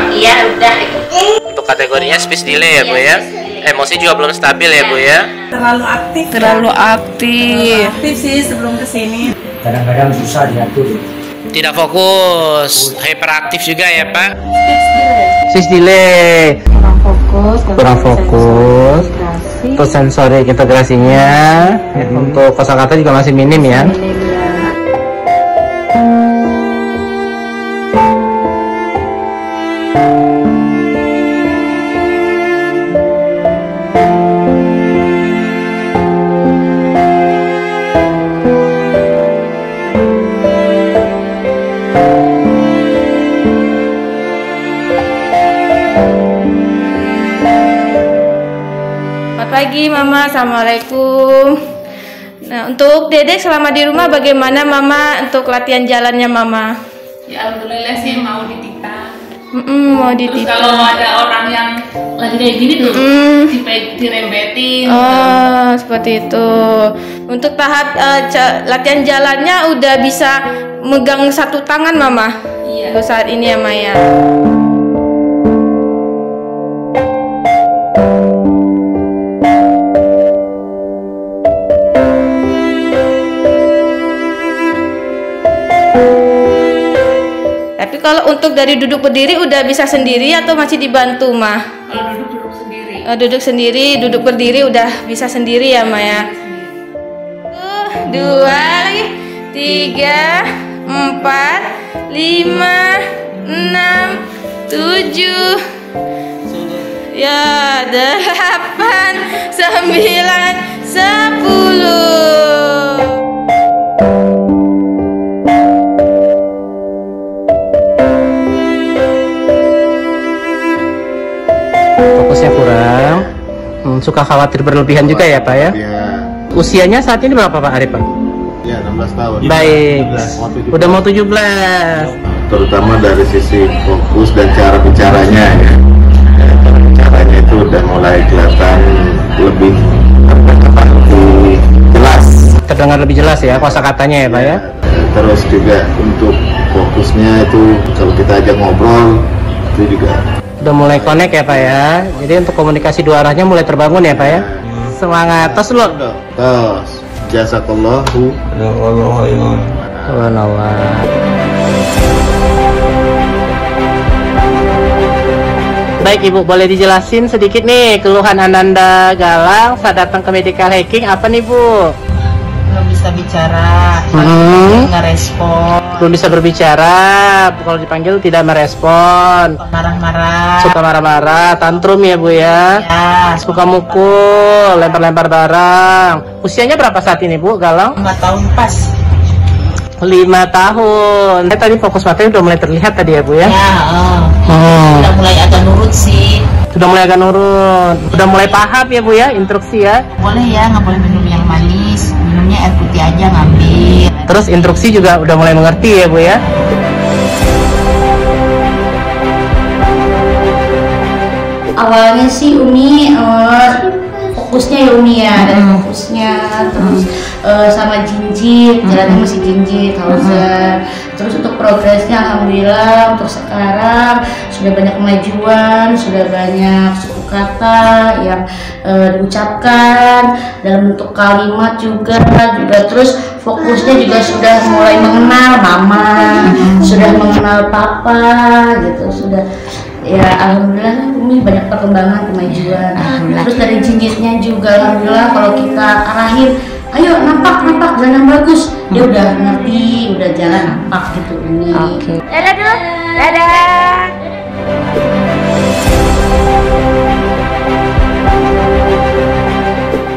doang. Iya udah. Untuk kategorinya speech delay ya Bu ya. Emosi juga belum stabil ya Bu ya. Terlalu aktif. Terlalu aktif. Aktif sih sebelum kesini. Kadang-kadang susah diatur. Tidak fokus, hyperaktif juga ya Pak. Speech delay. Kurang fokus. Terus sensorik integrasinya untuk kosakata juga masih minim ya. Pagi Mama, Assalamualaikum. Nah, untuk Dedek selama di rumah bagaimana Mama untuk latihan jalannya Mama? Ya alhamdulillah sih mau dititah. Mau Terus dititah. kalau ada orang yang lagi kayak gini tuh dirembetin. Oh, seperti itu. Untuk tahap latihan jalannya udah bisa megang satu tangan Mama. Iya. Untuk saat ini ya Maya. Tapi kalau untuk dari duduk berdiri udah bisa sendiri atau masih dibantu Mah? Kalau duduk sendiri. Duduk sendiri, duduk berdiri udah bisa sendiri ya Maya. 1, 2 lagi, 3, 4, 5, 6, 7, ya 8, 9, 10. Fokusnya kurang. Suka khawatir berlebihan juga ya Pak ya. Usianya saat ini berapa Pak Arif Pak? Ya, 16 tahun. Baik. Udah mau 17. Terutama dari sisi fokus dan cara bicaranya ya. Cara bicaranya itu udah mulai kelihatan lebih jelas. Terdengar lebih jelas ya kosakatanya ya Pak ya. Terus juga untuk fokusnya itu kalau kita ajak ngobrol itu juga Udah mulai connect ya Pak ya. Jadi untuk komunikasi dua arahnya mulai terbangun ya Pak ya. Semangat. Tos lo. tos. Jazakallahu. Subhanallah. Baik Ibu, boleh dijelasin sedikit nih keluhan Ananda Galang saat datang ke medical hacking apa nih Bu? Belum bisa bicara. Nggak respon. Belum bisa berbicara, kalau dipanggil tidak merespon, Marah-marah. suka marah-marah, tantrum ya Bu ya, Ya, suka mukul, lempar-lempar barang. Usianya berapa saat ini Bu Galang? 5 tahun pas. 5 tahun. Tadi fokus materi udah mulai terlihat tadi ya Bu ya? Ya, udah mulai agak nurut sih. Sudah mulai agak nurun, udah mulai paham ya Bu ya, instruksi ya. Boleh ya, nggak boleh minum yang manis. Minumnya air putih aja ngambil. Terus instruksi juga udah mulai mengerti ya Bu ya. Awalnya sih Umi fokusnya ya Umi ya, dari fokusnya terus sama jinjit, jalannya masih jinjit, Hauser. Terus untuk progresnya alhamdulillah untuk sekarang sudah banyak kemajuan, sudah banyak suku kata yang diucapkan dalam bentuk kalimat juga terus fokusnya juga sudah mulai mengenal mama, sudah mengenal papa gitu, sudah ya alhamdulillah Umi banyak perkembangan kemajuan. Terus dari jinjitnya juga alhamdulillah kalau kita arahin ayo nampak jalan yang bagus, dia udah ngerti, udah jalan nampak gitu Umi. Dadah dulu. Dadah.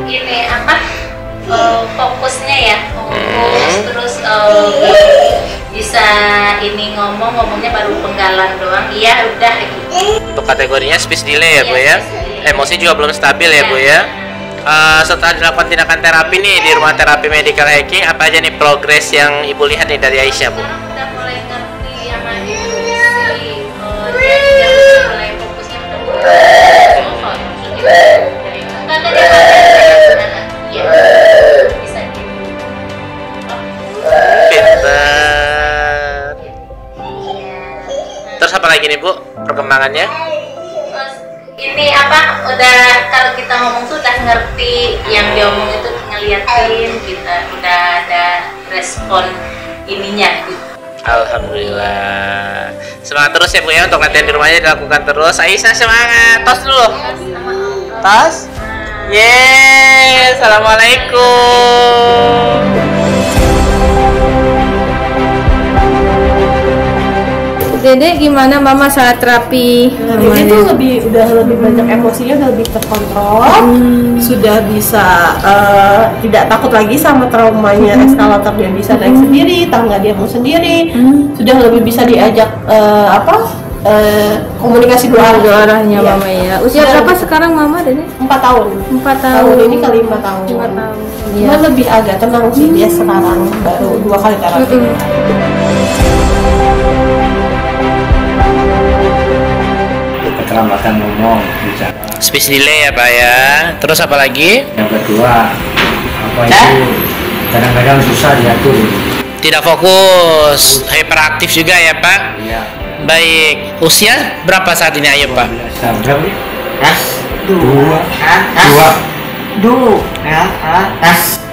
Ini apa fokusnya ya, fokus terus bisa ini ngomongnya baru penggalan doang. Iya udah gitu. Untuk kategorinya speech delay ya Bu ya. Emosi juga belum stabil ya Bu ya. Setelah dilakukan tindakan terapi nih di rumah terapi medical hacking, apa aja nih progres yang Ibu lihat nih dari Aisyah Bu? Udah mulai ngerti sama instruksi, dia juga mulai fokusnya Terus apa lagi nih Bu perkembangannya? Ini apa? Udah kalau kita ngomong tuh udah ngerti yang dia omong itu, ngeliatin kita udah ada respon ininya gitu. Alhamdulillah. Semangat terus ya Bu ya, untuk latihan di rumahnya dilakukan terus. Aisyah semangat. Tos dulu. Tos. Yeay. Assalamualaikum. Dede gimana Mama saat terapi? Dede tuh udah lebih banyak emosinya, udah lebih terkontrol, sudah bisa tidak takut lagi sama traumanya eskalator, dia bisa naik sendiri, tangga dia mau sendiri, sudah lebih bisa diajak komunikasi dua arahnya Iya. Mama ya. Usia berapa sekarang Mama Dede? 4 tahun. 4 Tahun tahun. ini kali 5 tahun. 5 tahun. Cuma lebih agak tenang sih dia sekarang, baru 2 kali terapi. Keterlambatan ngomong bicara. Speech delay ya Pak ya. Terus apa lagi? Yang kedua, apa itu kadang-kadang susah diatur. Tidak fokus, hyperaktif juga ya Pak. Iya. Baik. Usia berapa saat ini Ayub Pak? Berapa nih? Dua.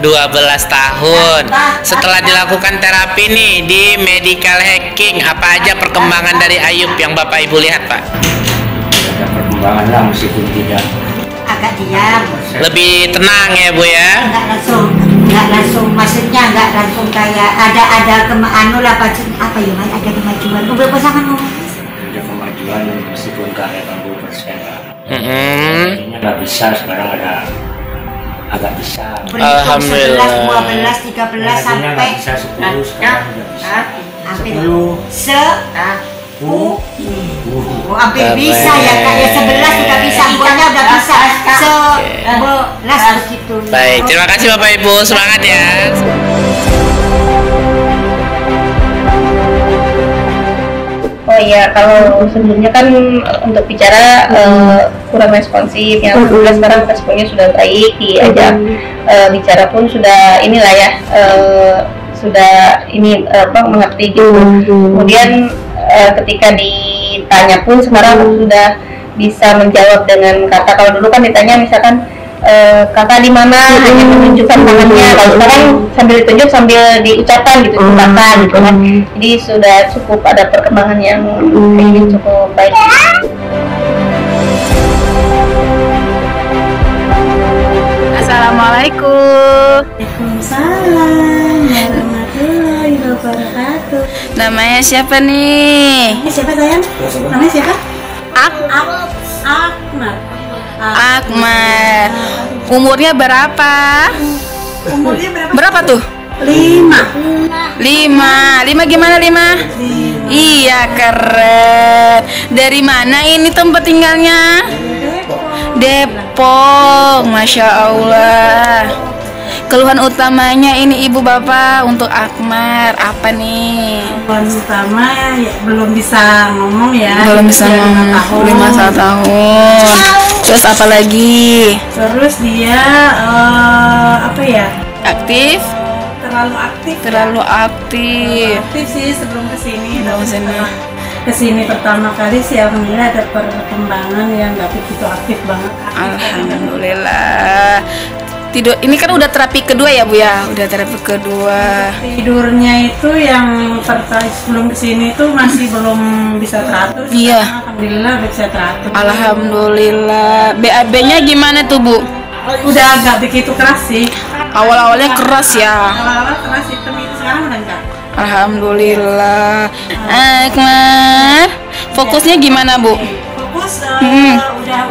12 tahun. Setelah dilakukan terapi nih di medical hacking, apa aja perkembangan dari Ayub yang Bapak Ibu lihat Pak? Ada perkembangan lah meskipun tidak. Agak diam. Lebih tenang ya Bu ya? Nggak langsung, maksudnya nggak langsung kayak ada anu lah apa ya, ada kemajuan. Udah pasangan ngomong. Ada kemajuan meskipun kayak 80% lah. Mm-hmm. Nggak bisa sekarang agak bisa. Alhamdulillah. 11, 12, 13 Tadinya sampai nggak bisa 10 sekarang udah bisa. hampir 10. hampir bisa ya Kak ya, 11 udah bisa, pokoknya udah bisa 11 begitu. Baik, terima kasih Bapak Ibu, semangat ya. Oh iya, kalau sebelumnya kan untuk bicara kurang responsif, yang sekarang responnya sudah baik, diajak bicara pun sudah inilah ya, sudah ini mengerti gitu. Kemudian ketika ditanya pun sekarang sudah bisa menjawab dengan kata. Kalau dulu kan ditanya misalkan kakak di mana, hanya menunjukkan tangannya. Kalau sekarang sambil ditunjuk sambil diucapkan gitu, kakak gitu kan. Jadi sudah cukup ada perkembangan yang ini cukup baik. Assalamualaikum. Waalaikumsalam warahmatullahi wabarakatuh. Namanya siapa nih? Siapa sayang? Namanya siapa? Akmal. Akmal. Umurnya berapa? Umurnya berapa? Berapa tuh? 5. 5 gimana 5? Iya, keren. Dari mana ini tempat tinggalnya? Depok. Masya Allah. Keluhan utamanya ini ibu bapak untuk Akmal apa nih? Keluhan utama ya, belum bisa ngomong ya. Belum bisa ngomong. 5 tahun. Terus apa lagi? Terus dia apa ya? Aktif? Terlalu aktif. Terlalu aktif. Aktif sih sebelum kesini. Sebelum Tapi kesini. setelah kesini pertama kali sih alhamdulillah ada perkembangan yang nggak begitu aktif banget. Alhamdulillah. Tidur ini kan udah terapi kedua ya Bu ya? Udah terapi kedua. Tidurnya itu yang sebelum kesini itu masih belum bisa teratur. Iya. Sekarang alhamdulillah udah bisa teratur. Alhamdulillah. BAB-nya gimana tuh Bu? Udah agak begitu keras sih. Awal-awalnya keras ya. Awal-awal keras itu sekarang udah enggak. Alhamdulillah. Akmal, fokusnya gimana Bu? Fokus udah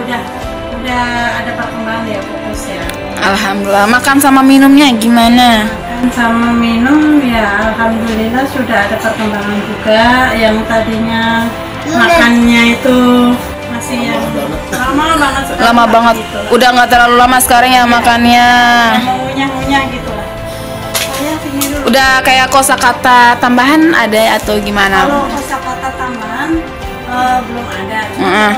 ada perkembangan ya fokusnya. Alhamdulillah. Makan sama minumnya gimana? Makan sama minum ya alhamdulillah sudah ada perkembangan juga. Yang tadinya makannya itu masih yang lama banget sekarang. Lama banget. Gitu. Udah nggak terlalu lama sekarang ya makannya. Mau ngunyah-ngunyah gitu lah. Saya sini dulu. Udah kayak kosakata tambahan ada atau gimana? Kalau kosakata tambahan belum ada. Heeh.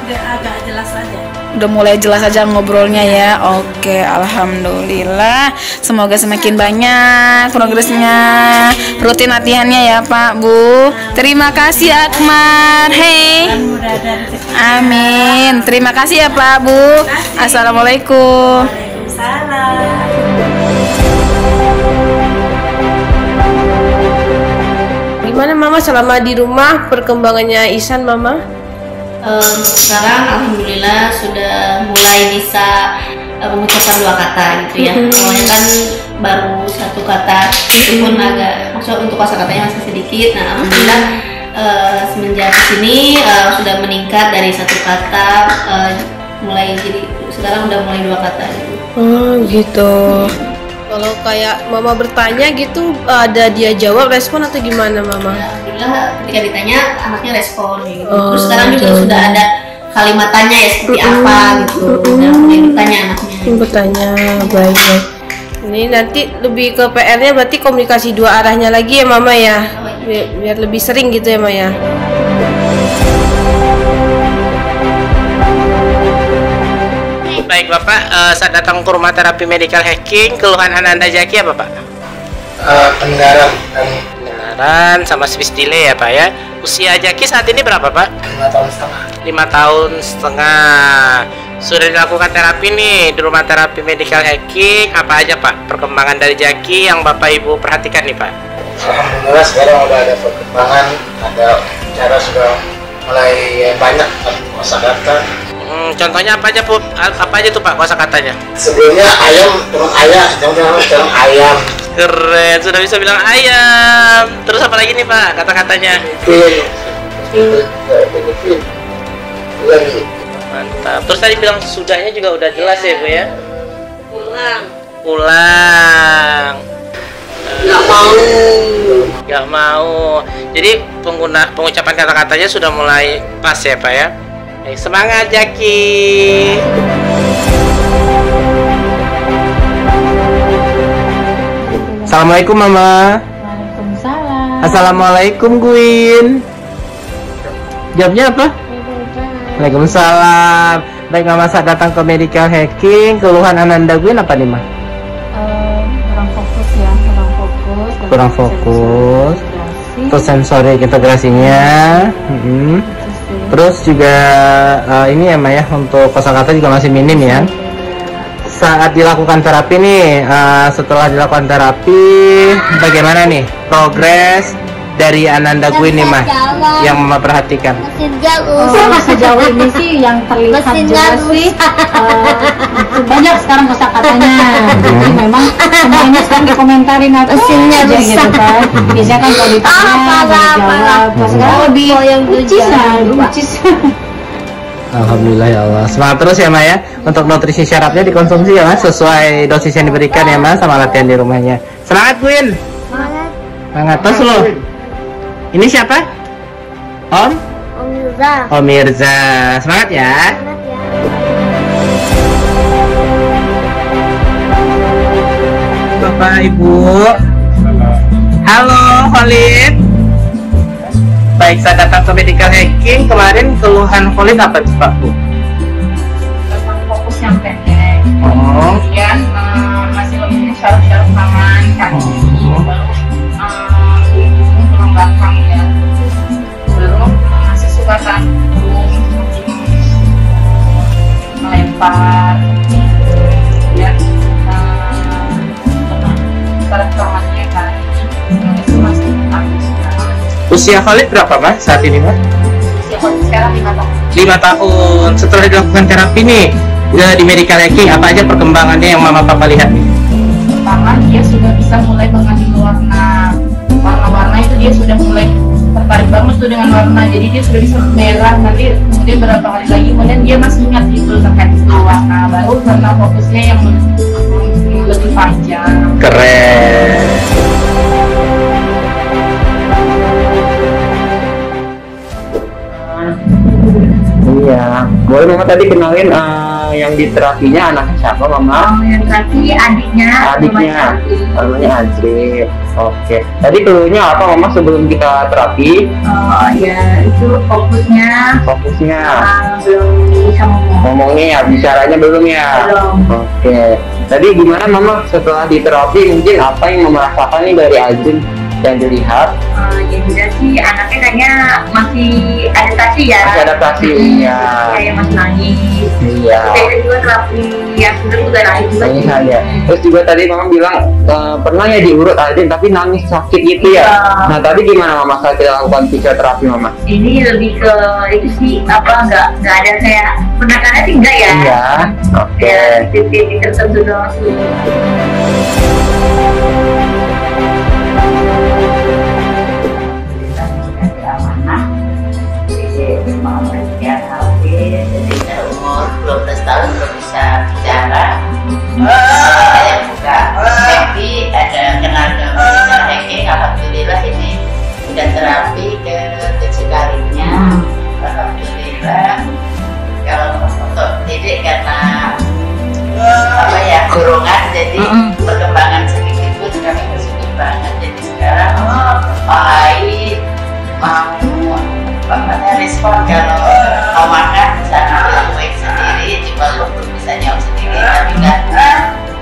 Udah agak jelas aja. udah mulai jelas aja ngobrolnya ya. Oke, alhamdulillah. Semoga semakin banyak progresnya. Rutin latihannya ya Pak Bu. Terima kasih Akmal. Hey. Amin. Terima kasih ya Pak Bu. Assalamualaikum. Gimana Mama selama di rumah perkembangannya Ihsan Mama? Sekarang alhamdulillah sudah mulai bisa mengucapkan 2 kata gitu ya. Awalnya kan baru 1 kata, itu pun agak maksudnya untuk kosakatanya masih sedikit. Nah alhamdulillah semenjak sini sudah meningkat dari 1 kata mulai jadi sekarang udah mulai 2 kata gitu. Oh gitu. Kalau kayak Mama bertanya gitu, ada dia jawab respon atau gimana Mama? Alhamdulillah ketika ditanya anaknya respon gitu. Terus sekarang juga sudah ada kalimat tanya ya seperti apa gitu. Udah mulai bertanya anaknya. Bertanya, baik. Ini nanti lebih ke PR-nya berarti komunikasi 2 arahnya lagi ya Mama ya? Biar lebih sering gitu ya Mama ya? Baik Bapak, saat datang ke rumah terapi medical hacking, keluhan Ananda Jaki apa Pak? Pendengaran sama speech delay ya Pak ya. Usia Jaki saat ini berapa Pak? 5 tahun setengah. 5 tahun setengah. Sudah dilakukan terapi nih di rumah terapi medical hacking, apa aja Pak perkembangan dari Jaki yang Bapak Ibu perhatikan nih Pak? Alhamdulillah sekarang udah ada perkembangan, ada cara sudah mulai banyak kosakata. Contohnya apa aja Bu? Apa aja tuh Pak kosakatanya? Sebelumnya ayam, turun ayam, turun ayam. Keren, sudah bisa bilang ayam. Terus apa lagi nih Pak kata-katanya? Mantap. Terus tadi bilang sudahnya juga udah jelas ya Bu ya? Pulang. Nggak mau. Jadi pengucapan kata-katanya sudah mulai pas ya Pak ya? Semangat Jaki. Assalamualaikum Mama. Waalaikumsalam. Assalamualaikum Gwin. Jawabnya apa? Waalaikumsalam. Baik Mama, saat datang ke medical hacking, keluhan Ananda Gwin apa nih Ma? Kurang fokus ya, Kurang fokus. Terus sensorik integrasinya. Terus juga ini ya Ma ya, untuk kosakata juga masih minim ya. Saat dilakukan terapi nih, setelah dilakukan terapi, bagaimana nih progres dari Ananda Gwin nih Ma yang Mama perhatikan? Sejauh ini sih yang terlihat jelas sih banyak sekarang kosakatanya. Jadi memang semuanya sekarang dikomentarin atau aja gitu kan. Biasanya kan kalau ditanya jawab, sekarang lebih lucis. Alhamdulillah ya Allah. Semangat terus ya Ma ya. Untuk nutrisi syaratnya dikonsumsi ya Mas, sesuai dosis yang diberikan ya Mas, sama latihan di rumahnya. Semangat Gwin. Semangat terus lo. Ini siapa? Om Mirza. Om Mirza. Semangat ya. Bapak Ibu. Halo Khalid. Baik, saya datang ke medical hacking. Kemarin keluhan Khalid apa Pak Bu? Tentang fokus yang pendek. Oh. Kemudian masih lebih syaraf-syaraf tangan, kaki, baru tulang belakang ya. Baru masih suka tanggung, melempar, ya. Saraf tangannya kan, itu masih aktif. Usia Khalid berapa Mas saat ini Mas? Usia Khalid sekarang 5 tahun. 5 tahun. Setelah dilakukan terapi nih di medical hacking, apa aja perkembangannya yang Mama Papa lihat nih? Pertama dia sudah bisa mulai mengambil warna-warna itu dia sudah mulai tertarik banget tuh dengan warna, jadi dia sudah bisa merah. Nanti kemudian berapa hari lagi kemudian dia masih ingat itu terkait itu warna baru karena fokusnya yang lebih panjang. Keren. Iya, boleh Mama tadi kenalin yang di terapinya anaknya siapa, Mama? Yang terapi adiknya. Namanya Azri. Oke. Tadi keluhnya apa, Mama, sebelum kita terapi? Oh ya, itu fokusnya. Belum bisa Ngomongnya ya, bicaranya belum ya? Belum. Oke. Tadi gimana, Mama, setelah di terapi mungkin apa yang Mama rasakan nih dari Azri yang dilihat? Yang jelas sih anaknya kayaknya masih adaptasi ya. Masih adaptasi, iya. Kayak masih nangis. Iya. Kayak juga terapi yang sebenarnya juga nangis juga. Nangis aja. Terus juga tadi Mama bilang pernah ya diurut Azri tapi nangis sakit gitu ya. Nah tadi gimana Mama saat kita lakukan fisioterapi, Mama? Ini lebih ke itu sih apa nggak ada kayak penekanannya sih enggak ya? Iya. Oke. Ya titik tertentu doang sih. Umur 12 tahun belum bisa bicara. Saya buka Happy, ada kenal dengan Happy. Alhamdulillah ini sudah terapi ke 7 kalinya. Alhamdulillah. Kalau untuk didik karena apa ya kurungan, jadi perkembangan sedikit pun kami bersyukur banget. Jadi sekarang baik, mau respon kalau mau makan bisa lakuin sendiri, cuma belum bisa nyawa sendiri, tapi kan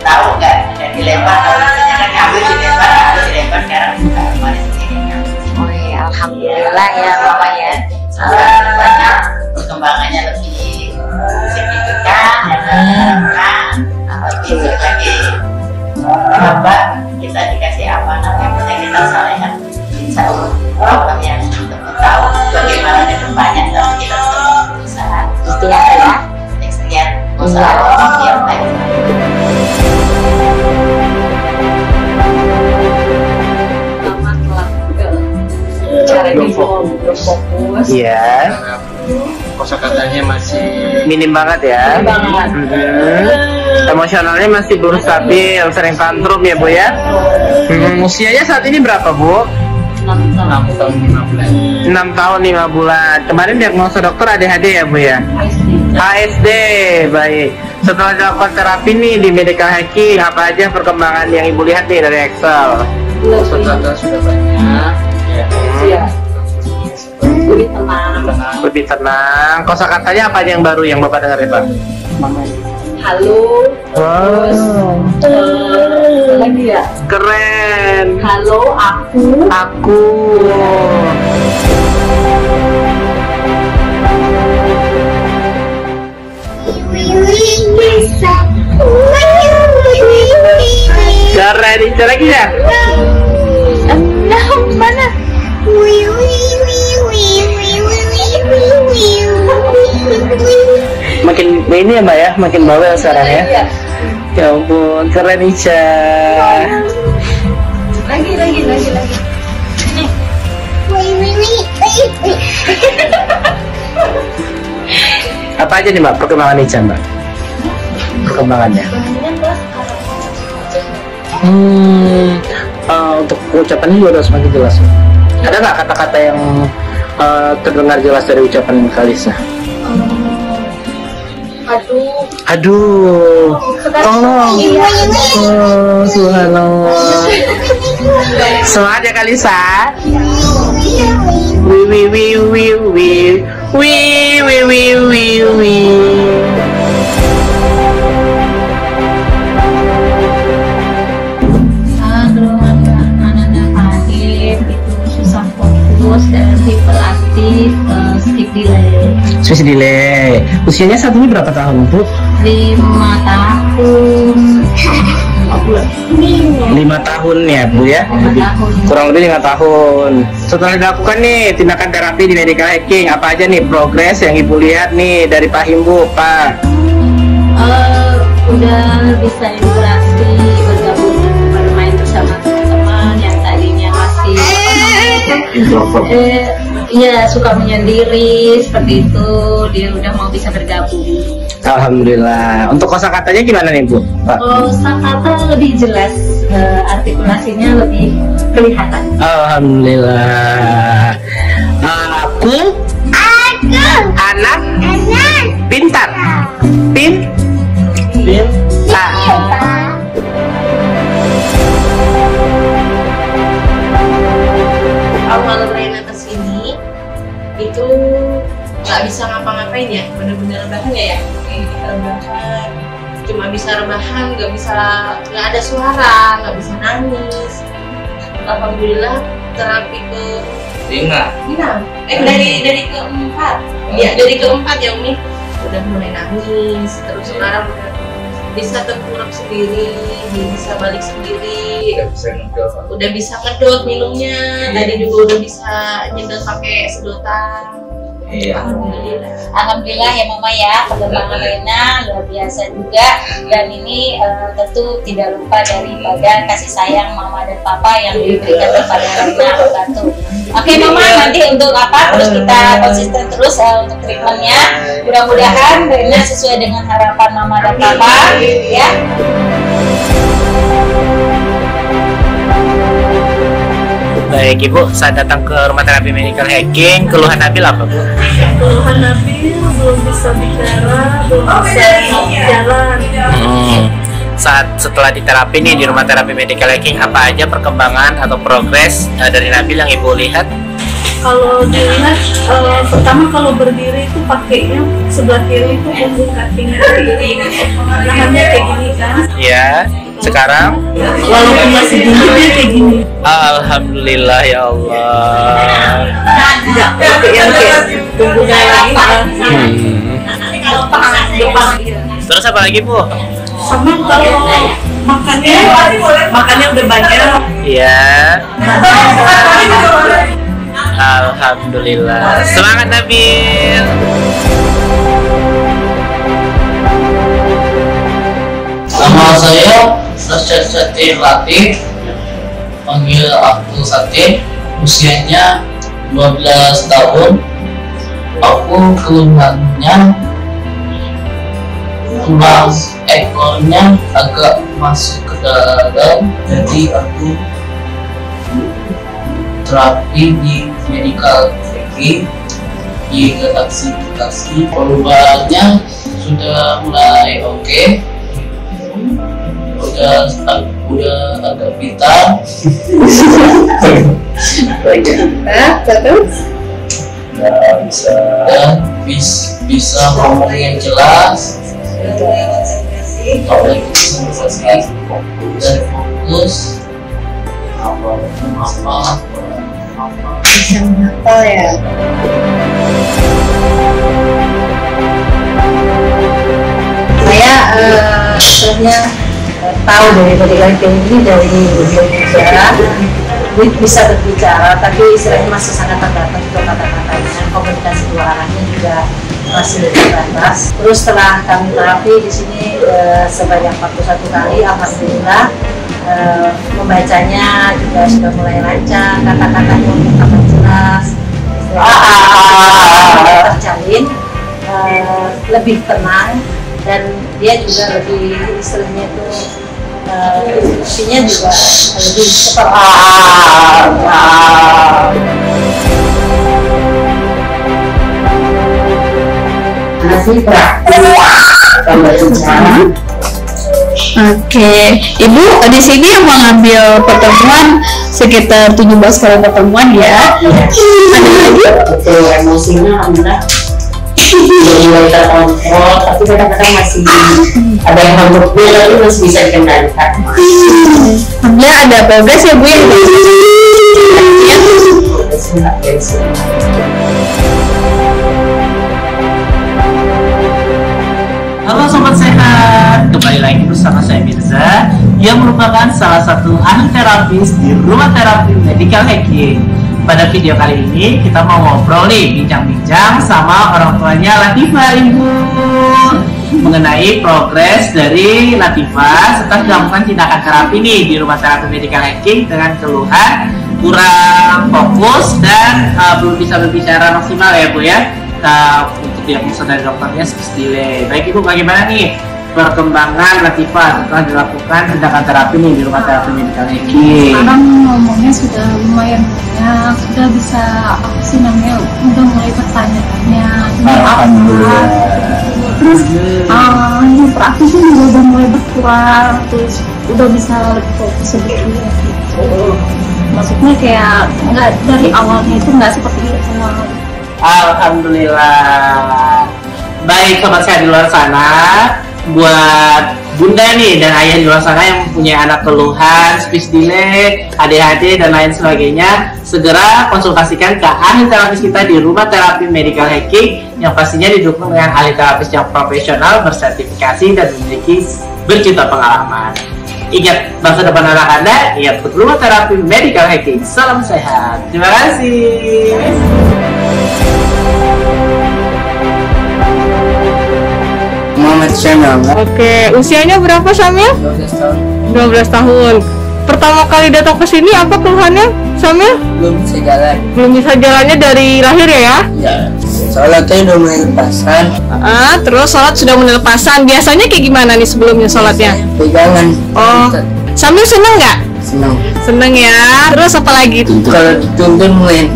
tahu nggak ada dilempar, kalau misalnya kan ngambil dilempar sekarang buka kemarin sendiri ngambil. Oh ya, alhamdulillah ya Mama ya. Banyak perkembangannya lebih signifikan dan lebih sebagai apa kita dikasih amanah yang penting kita salehkan, insya Allah yang tahu bagaimana ke depannya, tapi kita tetap berusaha ikhtiar ya. Ikhtiar, usaha yang baik. Cara berfokus. Iya. Kosakatanya masih Minim banget ya. Emosionalnya masih belum stabil, sering tantrum ya Bu ya. Usianya saat ini berapa Bu? 6 tahun 5 bulan. 6 tahun 5 bulan. Kemarin diagnosa dokter ADHD ya Bu ya? ASD. Baik. Setelah dilakukan terapi nih di Medical Hacking, apa aja perkembangan yang Ibu lihat nih dari Excel? Kosakata sudah banyak. Iya. Lebih tenang. Kosakatanya apa aja yang baru yang Bapak dengar ya Pak? Halo. Wow. Lagi ya. Keren. Halo, aku. Keren, itu lagi ya. Mana? Makin ini ya Mbak ya, makin bawel sekarang ya. Ya ampun, keren Ica. Lagi. Apa aja nih Mbak perkembangan Ica Mbak? Perkembangannya. Untuk ucapannya juga udah semakin jelas. Ada nggak kata-kata yang terdengar jelas dari ucapan Kalisa? Aduh, tolong. Oh, subhanallah. Semangat ya Kalisa. Dan hiperaktif, speech delay. Speech delay. Usianya saat ini berapa tahun Bu? 5 tahun. 5 tahun ya Bu ya? Kurang lebih 5 tahun. Setelah dilakukan nih tindakan terapi di Medical Hacking, apa aja nih progres yang Ibu lihat nih dari Pak Himbu Pak? Udah bisa interaksi, bergabung, bermain bersama teman-teman yang tadinya masih iya suka menyendiri seperti itu, dia udah mau bisa bergabung. Alhamdulillah. Untuk kosakatanya gimana nih Bu? Pak? Kosakata lebih jelas, artikulasinya lebih kelihatan. Alhamdulillah. Aku anak pintar. itu nggak bisa ngapa-ngapain ya, bener-bener rebahan ya, rebahan, cuma bisa rebahan, nggak ada suara, nggak bisa nangis. Alhamdulillah terapi ke dari keempat, ya dari keempat ya Umi, udah mulai nangis, terus sekarang udah bisa tengkurap sendiri, bisa balik sendiri, udah bisa ngedot minumnya, tadi juga udah bisa nyedot pakai sedotan. Iya. Alhamdulillah ya Mama ya, perkembangan Rena luar biasa juga, dan ini tentu tidak lupa daripada kasih sayang Mama dan Papa yang diberikan kepada Rena Batu. Oke Mama, nanti untuk apa terus kita konsisten terus untuk treatmentnya. Mudah-mudahan Rena sesuai dengan harapan Mama dan Papa ya. Baik Ibu, saat datang ke rumah terapi medical hacking, keluhan Nabil apa Bu? Keluhan Nabil belum bisa bicara, belum bisa jalan. Saat setelah diterapi nih di rumah terapi medical hacking, apa aja perkembangan atau progres dari Nabil yang Ibu lihat? Kalau dilihat, pertama kalau berdiri itu pakainya sebelah kiri itu punggung kakinya kiri, nahannya kayak gini kan? Iya. Sekarang? Walaupun masih gini dia kayak gini. Alhamdulillah ya Allah. Tidak pakai yang kayak punggungnya lagi. Terus apa lagi Bu? Sama kalau makannya udah banyak. Iya. Alhamdulillah. Semangat Nabil. Nama saya Sati Latif, panggil aku Sati, usianya 12 tahun. Aku keluhannya tulang ekornya agak masuk ke dalam, jadi aku terapi di medical hacking, di galaksi perubahannya sudah mulai oke. Udah agak pintar. Bisa ngomong yang jelas, konsentrasi dan fokus bisa menghafal ya. Saya sebenarnya tahu dari medical ini dari berbicara, bisa berbicara, tapi istilahnya masih sangat terbatas untuk kata-katanya, komunikasi dua arahnya juga masih terbatas. Terus setelah kami terapi di sini sebanyak 41 kali, alhamdulillah membacanya juga sudah mulai lancar, kata-katanya akan jelas, terjalin, lebih tenang, dan dia juga lebih istilahnya itu fungsinya juga lebih seperti Oke, Ibu di sini yang mengambil pertemuan sekitar 17 kali pertemuan ya. Ada lagi? Emosinya alhamdulillah mulai terkontrol, tapi kadang-kadang masih ada yang ngantuk-ngantuk, tapi masih bisa dikendalikan. Alhamdulillah ada progres ya Bu ya. Halo Sobat Sehat, kembali lagi bersama saya Mirza yang merupakan salah satu ahli terapis di rumah terapi medical hacking. Pada video kali ini kita mau ngobrol nih, bincang-bincang sama orang tuanya Latifah Ibu mengenai progres dari Latifah setelah dilakukan tindakan terapi nih di rumah terapi medical hacking dengan keluhan kurang fokus dan belum bisa berbicara maksimal ya Bu ya. Untuk diagnosa dari dokternya speech delay. Baik Ibu, bagaimana nih perkembangan Latifah setelah dilakukan tindakan terapi nih di rumah terapi medical hacking? Sekarang ngomongnya sudah lumayan banyak, sudah bisa apa sih namanya, udah mulai bertanya-tanya ini apa, terus ini praktis juga udah mulai berkurang, terus udah bisa lebih fokus sebetulnya gitu. Maksudnya kayak nggak dari awalnya itu nggak seperti itu. Alhamdulillah. Baik sobat sehat di luar sana, buat bunda nih dan ayah di luar sana yang mempunyai anak keluhan, speech delay, ADHD dan lain sebagainya, segera konsultasikan ke ahli terapis kita di Rumah Terapi Medical Hacking yang pastinya didukung dengan ahli terapis yang profesional, bersertifikasi dan memiliki berjuta pengalaman. Ingat masa depan anak Anda, ingat Rumah Terapi Medical Hacking. Salam sehat. Terima kasih. Muhammad Syamil. Oke, usianya berapa Syamil? 12 tahun. 12 tahun. Pertama kali datang ke sini apa keluhannya, Syamil? Belum bisa jalan. Belum bisa jalannya dari lahir ya? Ya. Sholatnya udah mulai lepasan. Terus sholat sudah mulai lepasan. Biasanya kayak gimana nih sebelumnya sholatnya? Pegangan. Oh, Syamil seneng nggak? Senang. Seneng ya. Terus apa lagi? Kalau dituntun mulai.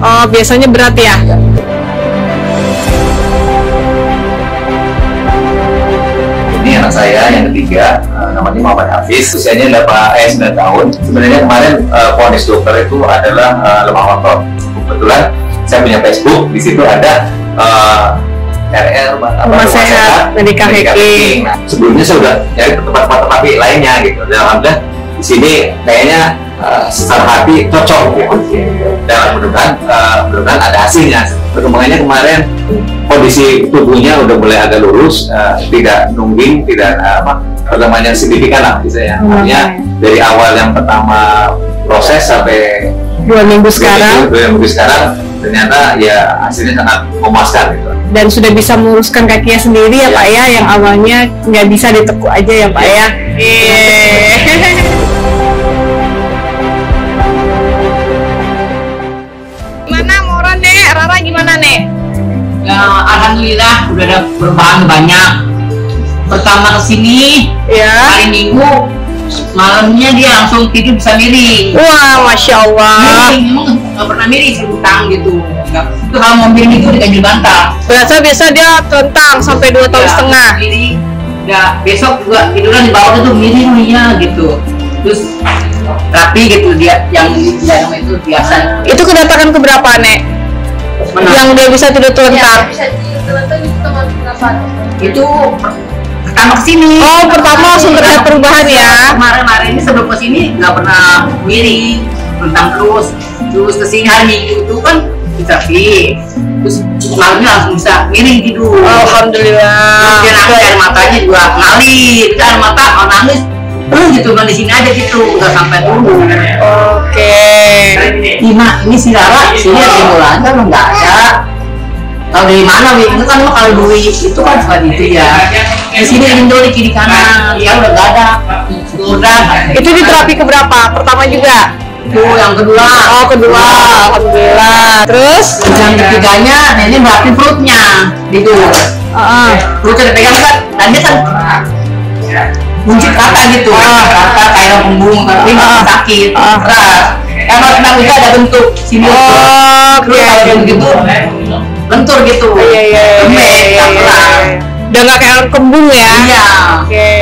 Oh, biasanya berat ya? Ya. Ini anak saya yang ketiga, namanya Muhammad Hafiz, usianya 9 tahun. Sebenarnya kemarin vonis dokter itu adalah lemah otot. Kebetulan saya punya Facebook, di situ ada RR Rumah Sehat Medical Hacking. Nah, sebelumnya saya udah nyari tempat-tempat lainnya gitu. Dan alhamdulillah di sini kayaknya secara hati cocok gitu. Dan mudah-mudahan ada hasilnya. Perkembangannya kemarin kondisi tubuhnya udah mulai agak lurus, tidak nungging, tidak perkembangan yang signifikan lah misalnya. Artinya dari awal yang pertama proses sampai 2 minggu sekarang. 2 minggu sekarang ternyata ya hasilnya sangat memuaskan gitu. Dan sudah bisa meluruskan kakinya sendiri ya Pak ya, yang awalnya nggak bisa ditekuk aja ya Pak ya. Gimana Mora Nek? Rara gimana Nek? Ya alhamdulillah udah ada perubahan banyak. Pertama kesini hari Minggu malamnya dia langsung tidur bisa miring. Wah, masya Allah. Miring, emang nggak pernah miring sih utang gitu. Itu kalau mau miring itu diganjil bantal. Biasa dia tentang sampai 2 tahun setengah. Miring. Ya besok juga tiduran di bawah itu miring ya gitu. Terus rapi gitu dia yang itu biasa. Itu kedatangan keberapa Nek? Yang dia bisa tidur terlentang? Bisa tidur terlentang itu tahun berapa? Itu pertama kesini. Oh, pertama langsung terlihat perubahan ya. Kemarin ini sebelum kesini nggak pernah miring, tentang terus kesini hari Minggu itu kan diterapi, terus malamnya langsung bisa miring tidur. Alhamdulillah. Dia nangis air matanya juga ngalir, air mata kalau nangis, gitu kan di sini aja gitu, nggak sampai dulu. Oke. Ini si Rara, sini ada timulan kan nggak ada. Kalau dari mana Wi? Itu kan kalau duit itu kan seperti itu ya. Di sini Indo di kiri kanan, ya udah nggak ada. Udah. Itu di terapi keberapa? Pertama juga? Itu yang kedua. Oh kedua, alhamdulillah. Terus? Yang ketiganya, ini berarti perutnya, gitu. Perutnya dipegang kan, dan dia kan buncit rata gitu, rata kayak punggung, tapi sakit, keras. Kalau kena juga ada bentuk sini. Terus kalau begitu lentur gitu. Udah nggak kayak kembung ya? Iya.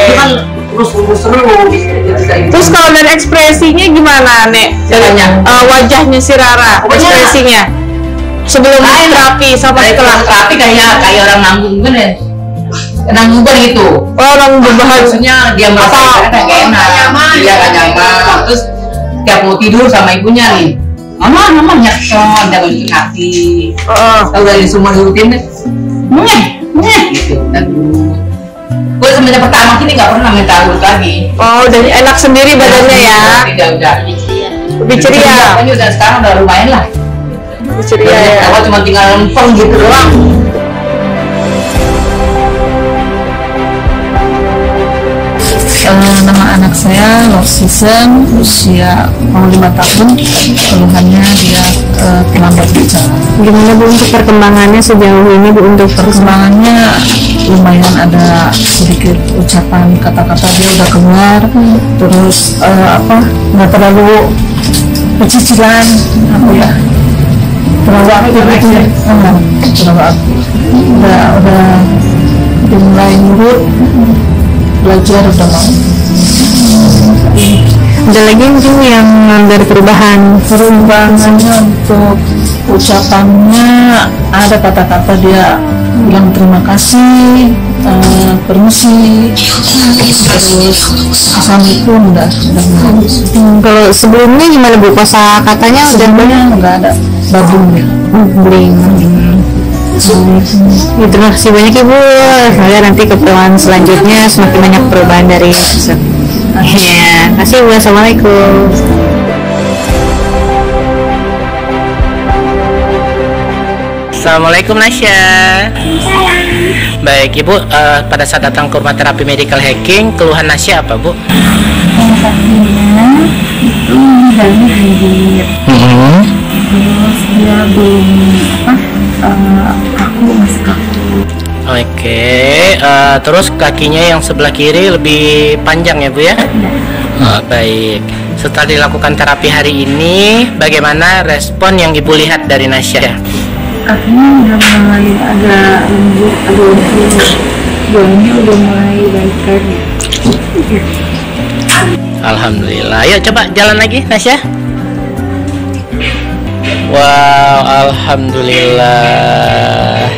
Itu kan terus Terus kalau dari ekspresinya gimana Nek? Wajahnya si Rara, ekspresinya sebelum terapi sama setelah terapi kayak orang nanggung kan ya? Nanggung gitu. Oh nanggung beban. Maksudnya dia merasa kayak enak, dia gak nyaman. Terus tiap mau tidur sama ibunya nih, mama nyekson, jangan bikin kaki. Tahu dari semua dirutin deh, gitu. Gue semenjak pertama sini nggak pernah minta urut lagi. Oh, udah enak sendiri badannya ya? Tidak, udah. Lebih ceria. Ini udah sekarang udah lumayan lah. Lebih ceria ya. Awal cuma tinggal lempeng gitu doang. Nama anak saya Lord Season, usia mau 5 tahun, keluhannya dia terlambat bicara. Gimana Bu untuk perkembangannya sejauh ini Bu? Untuk perkembangannya lumayan ada sedikit ucapan kata-kata dia udah keluar, terus nggak terlalu pecicilan terlalu aktif gitu, terlalu aktif. Udah dimulai nurut, belajar udah mau. Ada lagi itu yang dari perubahannya untuk ucapannya, ada kata-kata dia bilang terima kasih, permisi, terus assalamualaikum udah. Kalau sebelumnya gimana Bu? Kosa katanya udah nggak ada babung ya, bling. Terima kasih banyak Ibu. Semoga nanti keperluan selanjutnya semakin banyak perubahan dari ya. Terima kasih Bu. Assalamualaikum. Assalamualaikum Nasya. Baik Ibu, pada saat datang ke rumah terapi medical hacking, keluhan Nasya apa Bu? Yang satunya itu ginjalnya hadir, terus dia belum kaku, masih kaku. Oke, terus kakinya yang sebelah kiri lebih panjang ya Bu ya? Baik. Setelah dilakukan terapi hari ini, bagaimana respon yang Ibu lihat dari Nasya? Kakinya udah mulai agak lembut, agak lembut, baunya udah mulai baikan ya. Alhamdulillah. Yuk coba jalan lagi Nasya. Wow, alhamdulillah.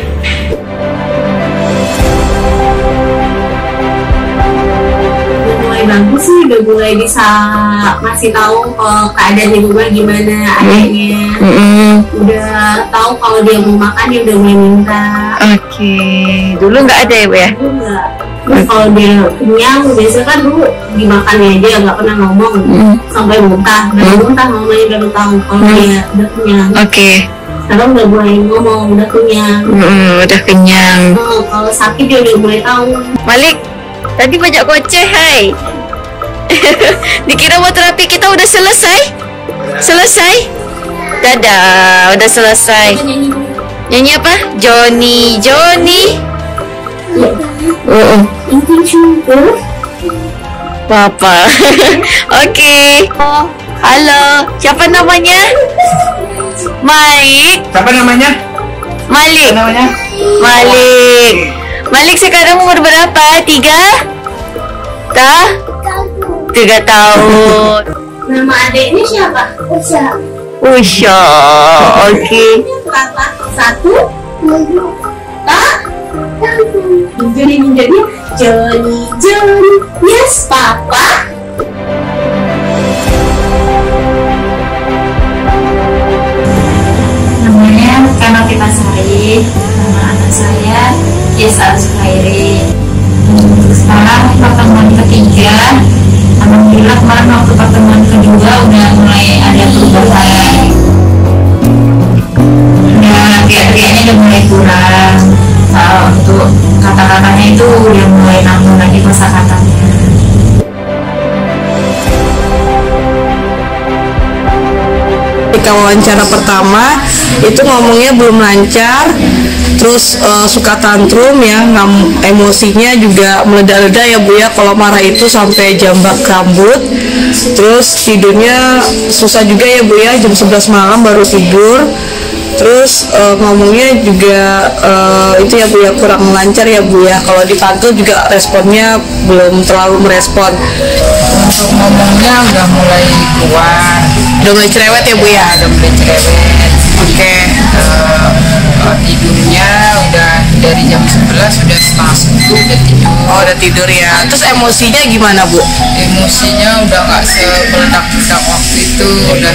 Mulai bagus sih, udah mulai bisa ngasih tahu keadaan di rumah gimana adanya. Udah tahu kalau dia mau makan dia udah mulai minta. Dulu nggak ada ya Bu ya? Dulu nggak. Terus kalau dia kenyang, biasanya kan dulu dimakannya aja nggak pernah ngomong sampai muntah. Muntah mamanya baru tahu kalau dia udah kenyang. Sekarang udah mulai ngomong, udah kenyang. Udah kenyang. Kalau sakit dia udah mulai tahu. Malik, tadi banyak goceh, hai. Dikira mau terapi kita udah selesai? Selesai? Dadah, udah selesai. Nyanyi apa? Johnny. Papa. Oke. Halo, siapa namanya? Malik. Siapa namanya? Malik. Namanya? Malik. Malik sekarang umur berapa? 3 tahun. Nama adiknya siapa? Usha. Oke. Berapa? 1, 2, jadi Johnny. Yes, Papa. Namanya Kana Sari, nama anak saya Yesa Suhairi. Sekarang pertemuan ketiga, alhamdulillah kemarin waktu pertemuan kedua udah mulai ada perubahan. Hati-hatinya udah mulai kurang. Untuk kata-katanya itu udah mulai nambah lagi kosakatanya. Ketika wawancara pertama itu ngomongnya belum lancar, terus suka tantrum ya, emosinya juga meledak-ledak ya Bu ya, kalau marah itu sampai jambak rambut, terus tidurnya susah juga ya Bu ya, jam 11 malam baru tidur. Terus ngomongnya juga itu ya Bu ya, kurang lancar ya Bu ya. Kalau dipantau juga responnya belum terlalu merespon. Untuk ngomongnya udah mulai keluar, udah mulai cerewet ya Bu ya. Udah mulai cerewet. Oke. Tidurnya udah dari jam 11 udah setengah 10 udah tidur. Oh udah tidur ya. Terus emosinya gimana Bu? Emosinya udah nggak semeledak-ledak waktu itu, udah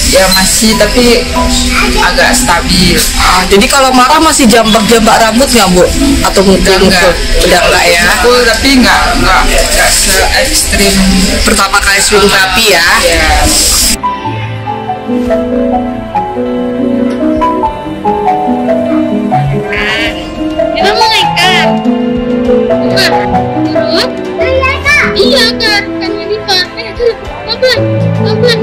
ya masih tapi agak stabil. Jadi kalau marah masih jambak-jambak rambut nggak Bu? Atau mungkin udah enggak ya? Mukul, tapi nggak se ekstrim pertama kali sebelum terapi ya. Kita mau ikan. Turut? Iya kak, ikannya Diva. Pelan-pelan.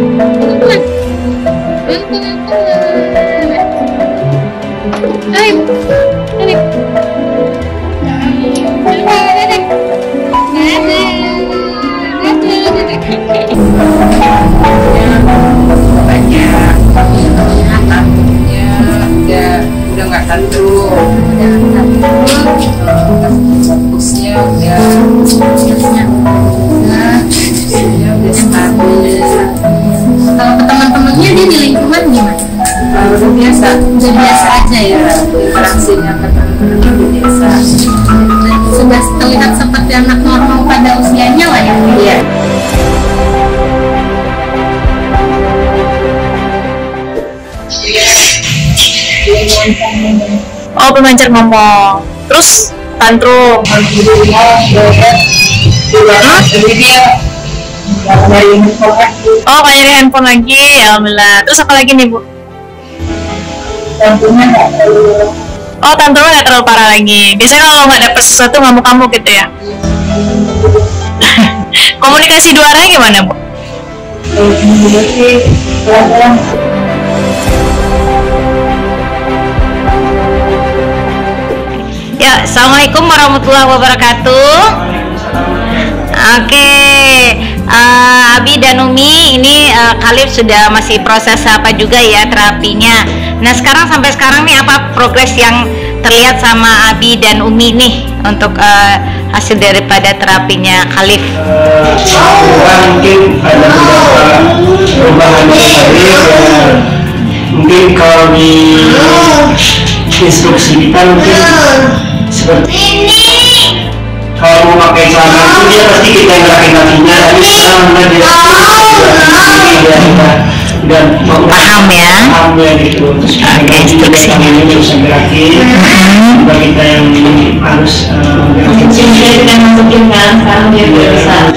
Udah nggak tantrum, fokusnya udah Kalau ke teman-temannya dia di lingkungan gimana? Udah biasa. Udah biasa aja ya. Interaksinya ke teman-teman udah biasa. Sudah terlihat seperti anak normal pada usianya lah ya. Iya. Oh, pemancar ngomong. Terus tantrum. Oh, kayak nyari handphone lagi. Ya alhamdulillah. Terus apa lagi nih, Bu? Oh, tantrumnya nggak terlalu parah lagi. Biasanya kalau nggak dapet sesuatu ngamuk-ngamuk gitu ya. Komunikasi dua arahnya gimana, Bu? Ya, assalamualaikum warahmatullahi wabarakatuh. Oke, Abi dan Umi, ini Khalif sudah masih proses apa juga ya terapinya. Nah, sampai sekarang nih apa progres yang terlihat sama Abi dan Umi nih untuk hasil daripada terapinya Khalif? Mungkin ada beberapa perubahan dari Khalif. Mungkin kalau di instruksi kita mungkin seperti kalau mau pakai celana itu dia pasti kita yang gerakin kakinya, tapi sekarang dia dan paham ya gitu. Terus instruksinya ini bisa gerakin, kita yang harus gerakin dengan memungkinkan sekarang dia bisa.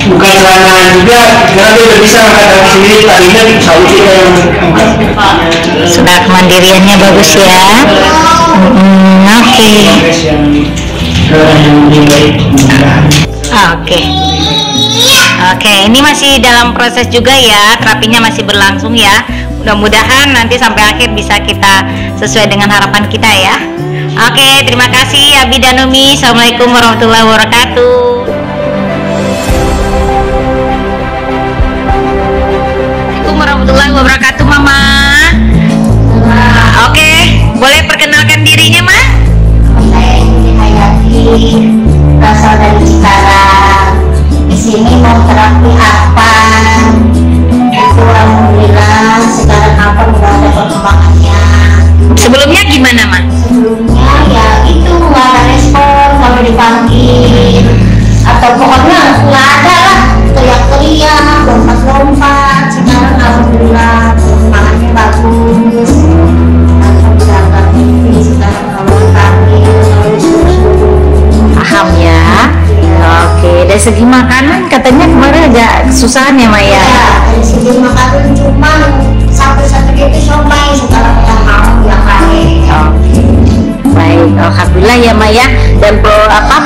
Bukan celana juga, karena dia udah bisa angkat kaki sendiri, tadinya selalu kita yang angkat. Sudah kemandiriannya bagus ya. Oke, ini masih dalam proses juga ya, terapinya masih berlangsung ya. Mudah-mudahan nanti sampai akhir bisa kita sesuai dengan harapan kita ya. Oke, terima kasih Abi dan Umi. Assalamualaikum warahmatullahi wabarakatuh. Assalamualaikum warahmatullahi wabarakatuh, Mama. Oke, boleh perkenalkan dirinya, Ma? Saya Yudi Hayati, berasal dari Cikarang. Di sini mau terapi apa? Itu alhamdulillah sekarang apa udah ada perkembangannya. Sebelumnya gimana, Ma? Sebelumnya ya itu nggak ada respon kalau dipanggil atau pokoknya nggak ada lah, teriak-teriak, lompat-lompat. Sekarang alhamdulillah perkembangannya bagus. Paham ya. Oke, dari segi makanan katanya kemarin agak kesusahan ya, Maya. Ya, dari segi makanan cuma satu-satu itu somai, sekarang yang mau yang lain. Baik, alhamdulillah ya, Maya. Dan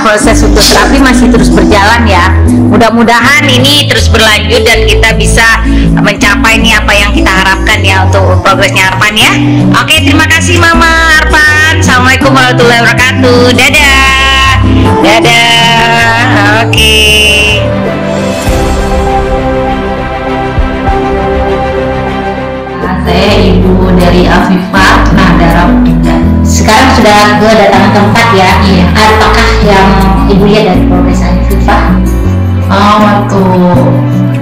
proses untuk terapi masih terus berjalan ya. Mudah-mudahan ini terus berlanjut dan kita bisa mencapai nih apa yang kita harapkan ya untuk progresnya Arpan ya. Oke, terima kasih Mama Arpan. Assalamualaikum warahmatullahi wabarakatuh. Dadah. Dadah. Oke. Saya ibu dari Afifah Nadara. Sekarang sudah kedatangan tempat ya. Iya. Apakah yang ibu lihat dari progres Afifah? Waktu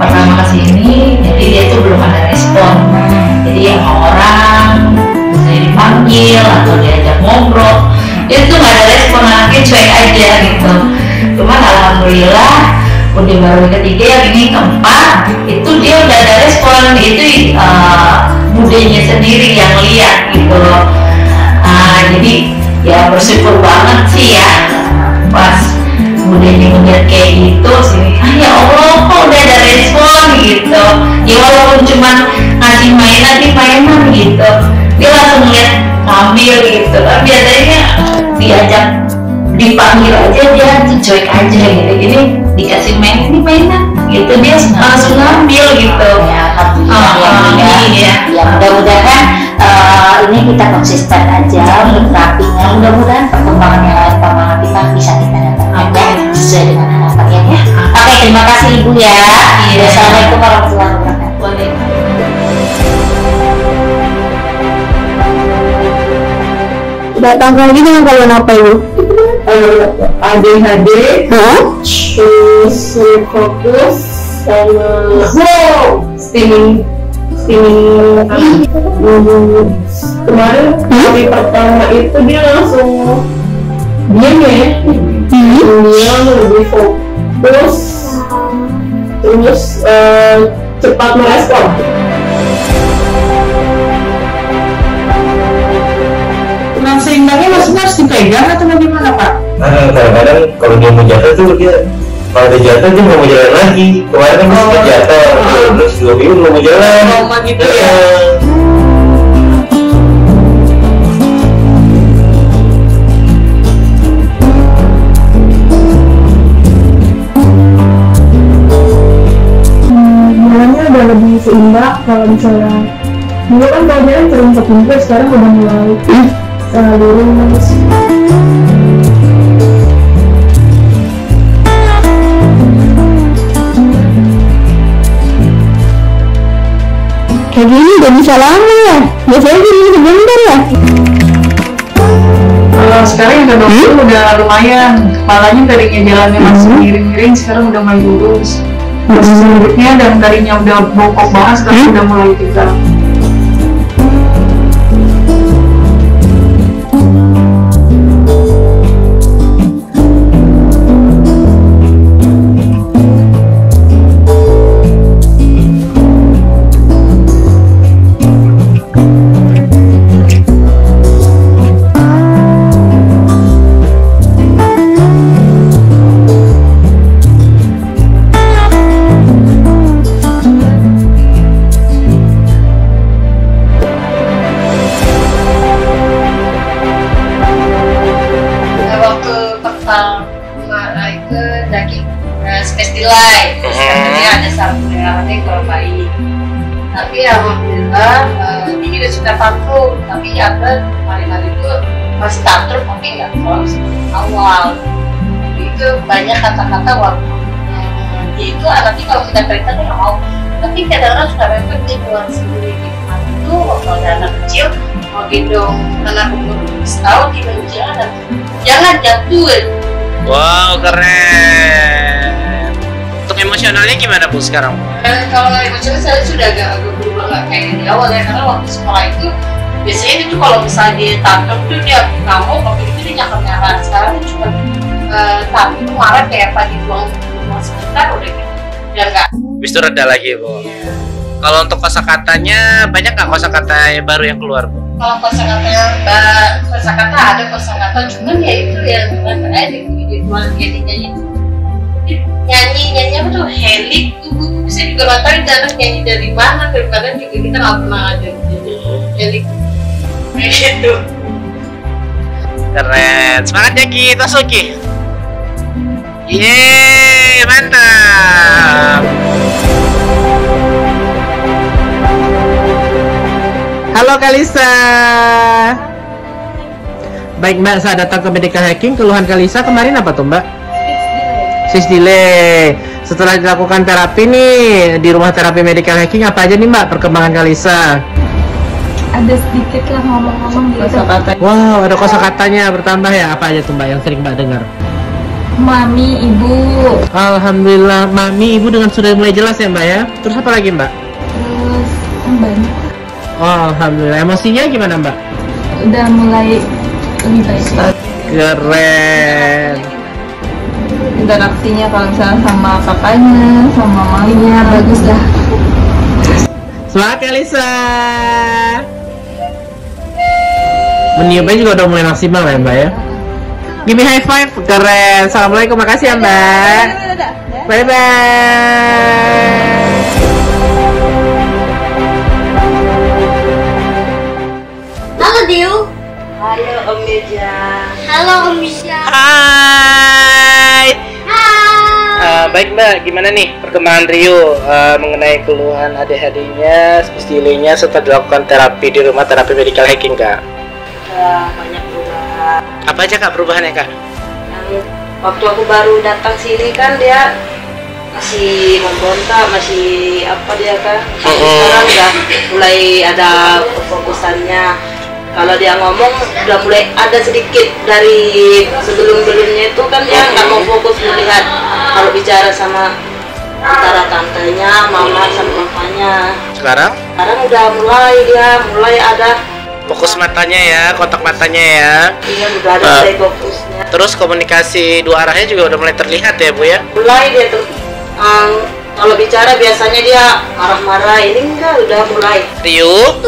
pertama kesini, jadi dia tuh belum ada respon. Jadi sama orang, misalnya dipanggil atau diajak ngobrol, dia tuh nggak ada respon, anaknya cuek aja gitu. Cuman alhamdulillah udah baru ketiga, yang ini keempat, itu dia udah ada respon. Itu budenya sendiri yang lihat gitu loh. Jadi ya bersyukur banget sih ya pas budenya ngeliat kayak gitu sih. Ya Allah, kok udah ada respon gitu. Ya walaupun cuman ngasih mainan gitu, dia langsung lihat ngambil gitu. Kan biasanya diajak dipanggil aja dia tuh cuek aja gitu. Jadi dikasih mainan gitu dia langsung ngambil gitu. Ya, alhamdulillah ya. Ya mudah-mudahan ini kita konsisten aja untuk terapinya. Mudah-mudahan perkembangan yang lain perkembangan kita bisa kita dapatkan ya sesuai dengan harapannya ya. Oke, terima kasih Ibu ya. Assalamualaikum warahmatullahi wabarakatuh. Datang lagi dengan keluhan apa Ibu? ADHD, terus fokus, steaming kemarin hari pertama itu dia langsung diam ya, dia lebih fokus terus cepat merespon. Tulang seimbangnya maksudnya harus dipegang atau bagaimana Pak? Kadang-kadang kalau dia mau jatuh tuh dia kalau dia jatuh dia mau jalan lagi. Kemarin kan dia jatuh, terus 2 minggu belum mau jalan. Trauma gitu ya. Jalannya udah lebih seimbang. Kalau misalnya dulu kan kalau jalan sering kepinggir, sekarang udah mulai lurus. Kayak gini udah bisa lama ya? Biasanya gini sebentar ya? Sekarang yang kedua udah lumayan. Kepalanya tadinya jalannya masih miring-miring, sekarang udah mulai lurus. Selanjutnya dan tadinya udah bongkok banget, sekarang udah mulai tegak. Spestilai, terus katanya ada saraf peredarannya kurang baik. Tapi alhamdulillah ini udah sudah vakum. Tapi ada hari-hari itu masih tantrum tapi nggak kalau seperti awal. Itu banyak kata-kata waktu dia itu anaknya kalau kita perintah dia nggak mau. Tapi kadang-kadang suka repot dia keluar sendiri. Itu waktu ada anak kecil mau gendong anak umur 12 tahun di jalan, jangan jatuh. Wow, keren. Untuk emosionalnya gimana Bu sekarang? Kalau emosional saya sudah agak berubah, nggak kayak di awal ya, karena waktu sekolah itu biasanya itu kalau misalnya dia tantrum tuh dia ngamuk, waktu itu dia nyakar-nyakar. Sekarang dia cuma tantrum marah kayak apa dibuang sebentar udah gitu, udah nggak. Habis itu reda lagi Bu. Kalau untuk kosakatanya banyak nggak kosakata baru yang keluar Bu? Kalau kosakata ada kosakata, cuman ya itu ya dengan aja di nyanyi apa tuh helik tuh bisa juga nggak tahu itu anak nyanyi dari mana juga kita nggak pernah ada helik kayak gitu. Keren, semangat ya Ki, Tosuki. Yeay, mantap. Halo Kalisa. Baik Mbak, saat datang ke Medical Hacking, keluhan Kalisa kemarin apa tuh Mbak? Sis delay. Setelah dilakukan terapi nih di rumah terapi Medical Hacking, apa aja nih Mbak perkembangan Kalisa? Ada sedikit lah ngomong-ngomong gitu. Kosakata. Wow, ada kosakatanya bertambah ya. Apa aja tuh Mbak yang sering Mbak dengar? Mami, ibu. Alhamdulillah, mami, ibu dengan sudah mulai jelas ya Mbak ya. Terus apa lagi Mbak? Terus banyak. Oh, alhamdulillah. Emosinya gimana Mbak? Udah mulai lebih baik. Keren. Interaksinya kalau misalnya sama kakaknya, sama mamanya bagus dah. Semangat Kalisa. Meniupnya juga udah mulai maksimal ya Mbak ya. Give me high five. Keren. Assalamualaikum, makasih ya Mbak. Bye bye. Halo Diu. Halo Om Mirza. Halo Om Misha. Hai. Baik Mbak, gimana nih perkembangan Rio mengenai keluhan ADHD-nya, delay-nya setelah dilakukan terapi di rumah terapi Medical Hacking Kak? Banyak perubahan. Apa aja Kak perubahannya Kak? Waktu aku baru datang sini kan dia masih memberontak, masih apa dia kan. Sekarang udah mulai ada kefokusannya. Kalau dia ngomong udah mulai ada sedikit dari sebelum-sebelumnya itu kan dia nggak mau fokus melihat kalau bicara sama antara tantenya, mama sama papanya. Sekarang Udah mulai ada fokus matanya ya, kotak matanya ya. Iya, udah ada saya fokusnya. Terus komunikasi dua arahnya juga udah mulai terlihat ya Bu ya? Mulai dia tuh kalau bicara biasanya dia marah-marah, ini enggak, udah mulai. Rio,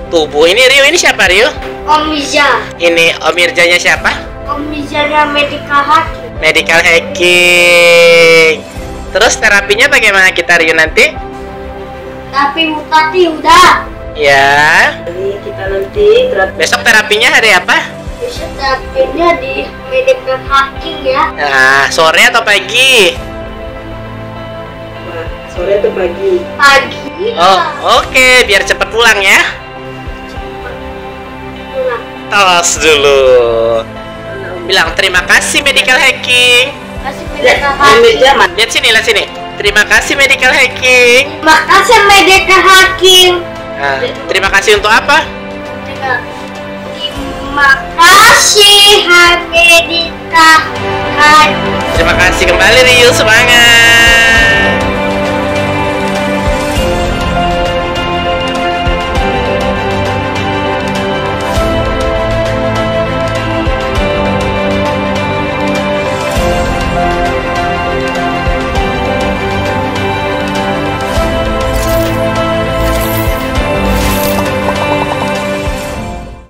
tubuh ini Rio, ini siapa Rio? Om Mirza. Ini Om Mirjanya siapa? Om Mirjanya medical hacking. Medical hacking. Terus terapinya bagaimana kita Rio nanti? Tapi mutasi udah. Ya. Jadi kita nanti besok terapinya hari apa? Besok terapinya di medical hacking ya. Nah, sore atau pagi? Sore atau pagi? Pagi. Oh, oke, biar cepat pulang ya. Tos dulu. Bilang terima kasih medical hacking. Medical hacking. Lihat sini, lihat sini. Terima kasih medical hacking. Terima kasih medical hacking. Nah, terima kasih untuk apa? Terima kasih medical hacking. Terima kasih kembali Rio, semangat.